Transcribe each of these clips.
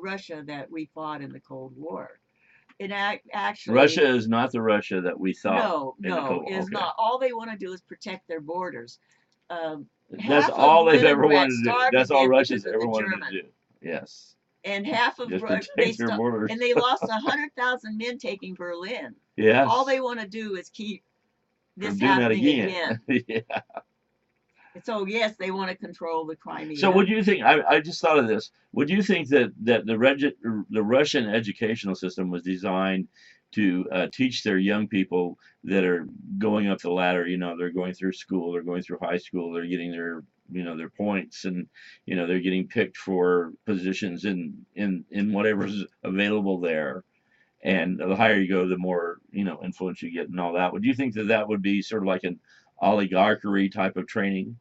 Russia that we fought in the Cold War. It Russia actually, is not the Russia that we thought no, in the no, Cold War. is Okay. not. All they want to do is protect their borders. Um, That's Half of all they've ever Leningrad wanted to do. starved to That's all death because Russia's of ever the wanted to German, do. Yes. and half of Just they protect their stopped, borders. and they lost 100,000 men taking Berlin. All Yes. they want to do is keep From this doing that happening again. again. Yeah. So yes, they want to control the So Crimea. would you think, I just thought of this, would you think that the Russian educational system was designed to teach their young people that are going up the ladder, they're going through school, they're going through high school, they're getting their points, and they're getting picked for positions in whatever's available there, and the higher you go, the more influence you get and all that. Would you think that would be sort of like an oligarchy type of training?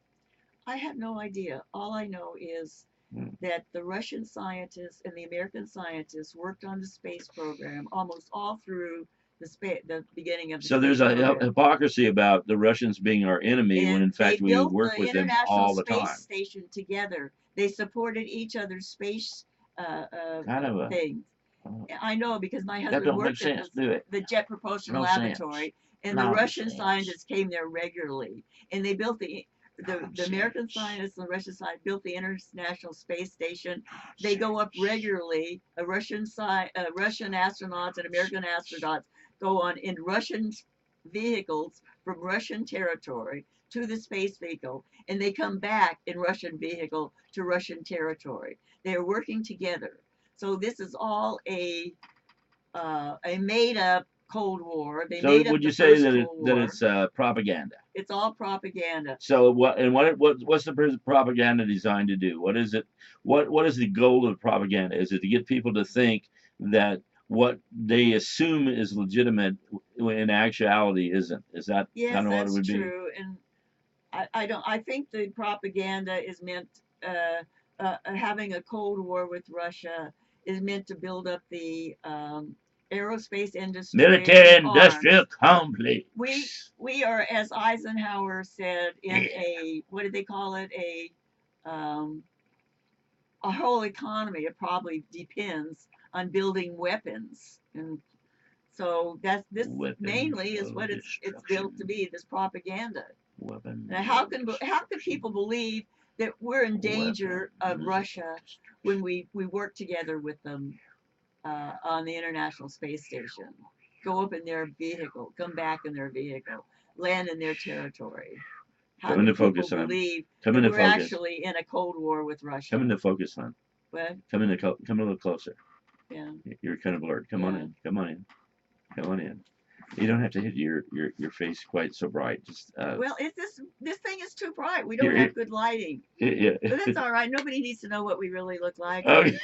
I have no idea. All I know is Hmm. that the Russian scientists and the American scientists worked on the space program almost all through the beginning of the So there's space a program. hypocrisy about the Russians being our enemy when in And they fact we built work the with them International all the Space time. Station together. They supported each other's space Kind of a things. uh, I know because my that husband don't make worked at sense, do it? the Jet Propulsion No sense. Laboratory, and the Russian Nonsense. scientists came there regularly, and they built the American Nonsense. scientists and the Russian side built the International Space Station. They go up regularly. Russian astronauts and American astronauts go on in Russian vehicles from Russian territory to the space vehicle, and they come back in Russian vehicle to Russian territory. They are working together. So this is all a made up Cold War. They So made up would you the say first that Cold War. it's propaganda? It's all propaganda. So what's the propaganda designed to do? What is it? What is the goal of propaganda? Is it to get people to think that what they assume is legitimate when in actuality isn't? Is that Yes, kind of what it that's would be? true. And I don't. I think the propaganda is meant. Having a Cold War with Russia is meant to build up the aerospace industry Military and industrial arms. We complex. we are, as Eisenhower said, in Yeah. a what did they call it? Um, a whole economy. It probably depends on building weapons, and so that's this Weapons mainly is of what it's built to destruction. be. This propaganda. Now, Weapons of how can people destruction. believe that we're in danger of Weapons of Russia when destruction. we work together with them on the International Space Station? Go up in their vehicle, come back in their vehicle, land in their territory. How Come can into people focus, son. believe Come that into we're focus. actually in a Cold War with Come Russia? into focus, son. Well, Come a little closer. yeah, You're kind of blurred. Come on yeah. in. Come on in. Come on in. You don't have to hit your face quite so bright. Just Well, it's this thing is too bright. We don't here. have good lighting, Yeah. but that's all right. Nobody needs to know what we really look like. Okay.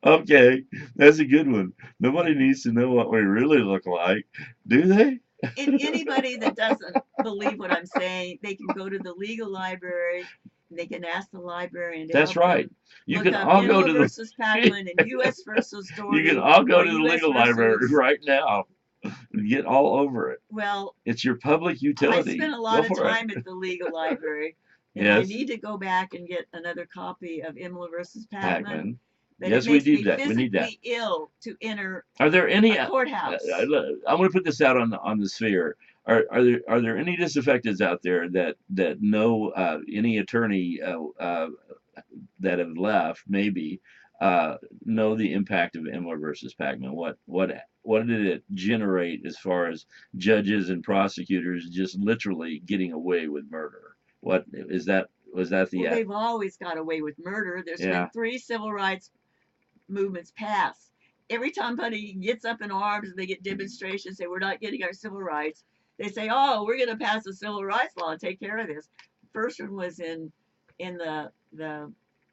Okay. That's a good one. Nobody needs to know what we really look like, do they? And anybody that doesn't believe what I'm saying, they can go to the legal library and they can ask the librarian to That's help right. them You look can up all go Imler to versus the Pacman and U.S. versus you can Doherty all go or to the U.S. legal library versus. right now and get all over it. Well, It's your public I spent utility. a Go lot of for it. time at the legal library, and I Yes, need to go back and get another copy of Imler versus Pacman. Pac-Man. But it Yes, we makes need me that. We need that. physically ill to enter Are there any? a courthouse. I want to put this out on the sphere. Are there any disaffecteds out there that know any attorney that have left maybe know the impact of Emler versus Pac-Man? What did it generate as far as judges and prosecutors just literally getting away with murder? What is that? Was that Well, the they've always got away with murder. There's been yeah? 3 civil rights movements passed. Every time somebody gets up in arms and they get demonstrations, say we're not getting our civil rights, they say, "Oh, we're going to pass a civil rights law and take care of this." The first one was in the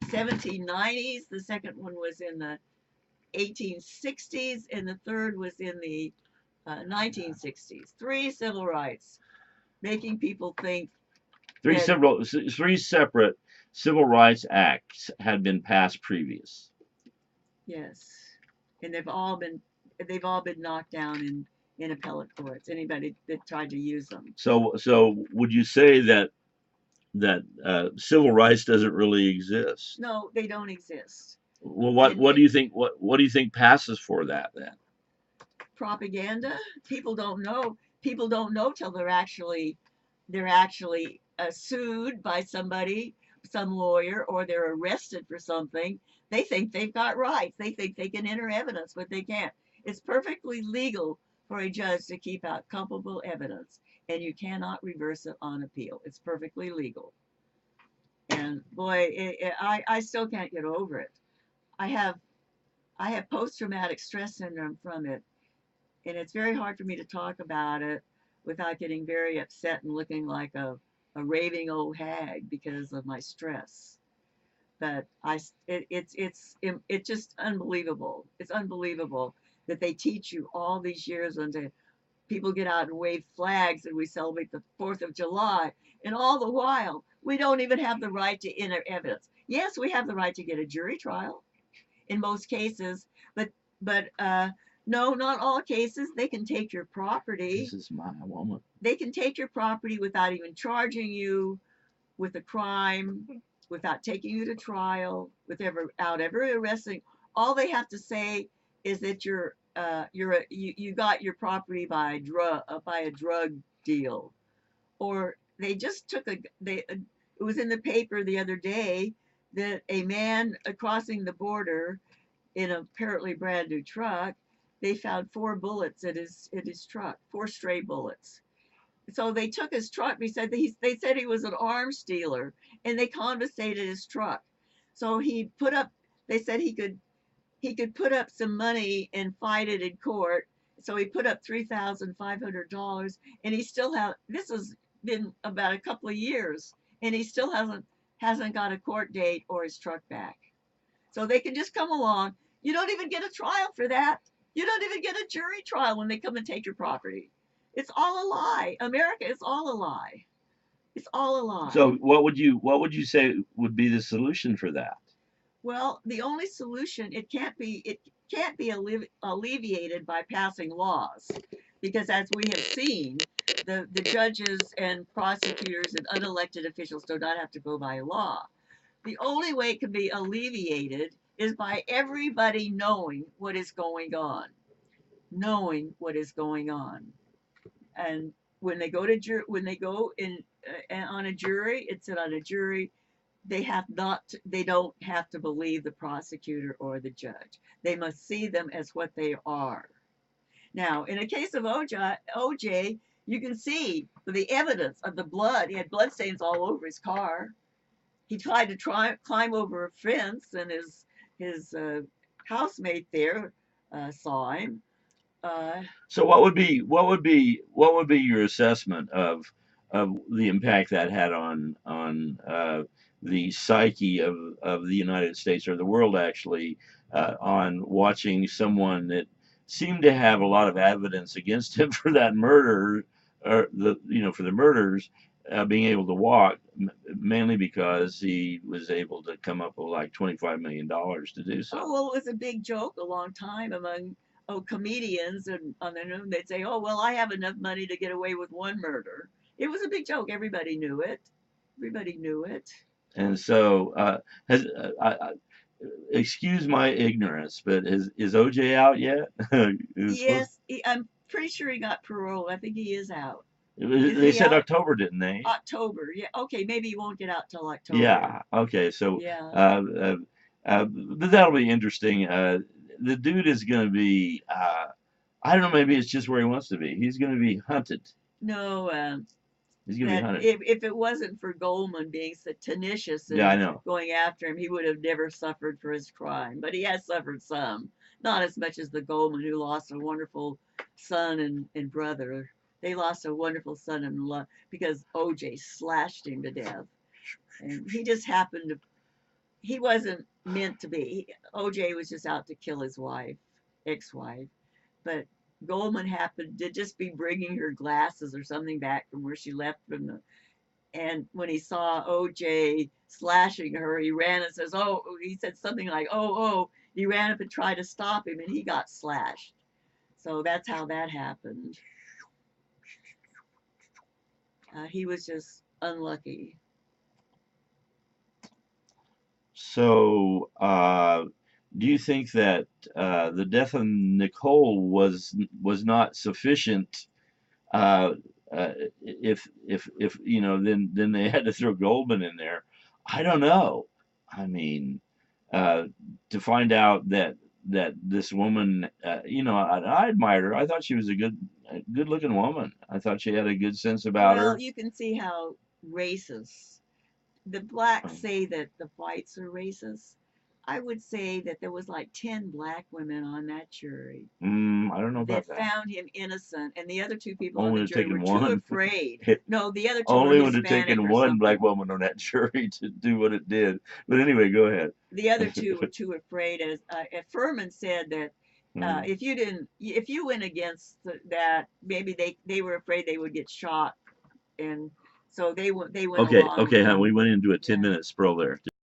1790s. The second one was in the 1860s, and the third was in the 1960s. 3 civil rights, making people think that Three separate civil rights acts had been passed previous. yes, and they've all been knocked down in appellate courts. Anybody that tried to use them. So would you say that civil rights doesn't really exist. No, they don't exist. Well, And what do you think? What do you think passes for that then? propaganda, people don't know. People don't know till they're actually sued by somebody, some lawyer, or they're arrested for something. They think they've got rights. They think they can enter evidence, but they can't. It's perfectly legal for a judge to keep out culpable evidence, and you cannot reverse it on appeal. It's perfectly legal. And boy, I still can't get over it. I have I have post-traumatic stress syndrome from it, and it's very hard for me to talk about it without getting very upset and looking like a raving old hag because of my stress. But it's just unbelievable. It's unbelievable that they teach you all these years until people get out and wave flags and we celebrate the 4th of July, and all the while we don't even have the right to enter evidence. Yes, we have the right to get a jury trial in most cases, but no, not all cases. They can take your This property. is my woman. They can take your property without even charging you with a crime, without taking you to trial, without ever arresting. All they have to say is that you got your property by a drug deal, or they just took a they it was in the paper the other day that a man crossing the border in a apparently brand new truck, they found 4 bullets in his truck, 4 stray bullets. So they took his truck. They said he was an arms dealer, and they confiscated his truck. So he put up. They said he could put up some money and fight it in court. So he put up $3,500, and he still have. This has been about a couple of years, and he still hasn't got a court date or his truck back. So they can just come along. You don't even get a trial for that. You don't even get a jury trial when they come and take your property. It's all a lie. America is all a lie. It's all a So lie. what would you say would be the solution for that? Well, the only solution, it can't be alleviated by passing laws, because as we have seen, the judges and prosecutors and unelected officials do not have to go by law. The only way it can be alleviated is by everybody knowing what is going on, knowing what is going on. And when they go in on a jury, it's on a jury. They don't have to believe the prosecutor or the judge. They must see them as what they are. Now, in a case of OJ, you can see the evidence of the blood. He had blood stains all over his car. He tried to climb over a fence, and his housemate there saw him. Uh, So what would be your assessment of the impact that had on the psyche of the United States or the world actually on watching someone that seemed to have a lot of evidence against him for that murder or for the murders being able to walk mainly because he was able to come up with like $25 million to do oh so. well, it was a big joke a long time among comedians, and on the news they'd say, "Oh well, I have enough money to get away with one murder." It was a big joke. Everybody knew it. Everybody knew it. And so, has excuse my ignorance, but is OJ out yet? It's supposed, Yes, I'm pretty sure he got parole. I think he is out. Is they he said out? October, didn't they? October. Yeah. Okay. Maybe he won't get out till October. Yeah. Okay. So, Yeah. but that'll be interesting. The dude is going to be. I don't know. Maybe it's just where he wants to be. He's going to be hunted. No. He's going to be That hunted. if it wasn't for Goldman being so tenacious Yeah, I and know. going after him, he would have never suffered for his crime. But he has suffered some, not as much as the Goldman who lost a wonderful son and brother. They lost a wonderful son and love because OJ slashed him to death, and he just happened to. He wasn't meant to be. OJ was just out to kill his wife, ex-wife, but Goldman happened to just be bringing her glasses or something back from where she left from the, and when he saw OJ slashing her, he ran and says, "Oh," he said something like, "Oh, oh." He ran up and tried to stop him, and he got slashed. So that's how that happened. He was just unlucky. So, do you think that the death of Nicole was not sufficient? Uh, if you know, then they had to throw Goldman in there. I don't know. I mean, uh, to find out that this woman, you know, I admired her. I thought she was a good looking woman. I thought she had a good sense about Well, her. you can see how racist the blacks say that the whites are racist. I would say that there was like 10 black women on that jury I don't know about that that. found him innocent, and the other two people on Only the have jury were taken too one. afraid. No, the other two were Only would have Hispanic taken or one black something. woman on that jury to do what it did. But anyway, go ahead. The other two were too afraid. As Furman said that Hmm. if you went against that, maybe they were afraid they would get shot, and so they went Okay, along with okay, hon, him. we went into a 10 Yeah. minute sprol there.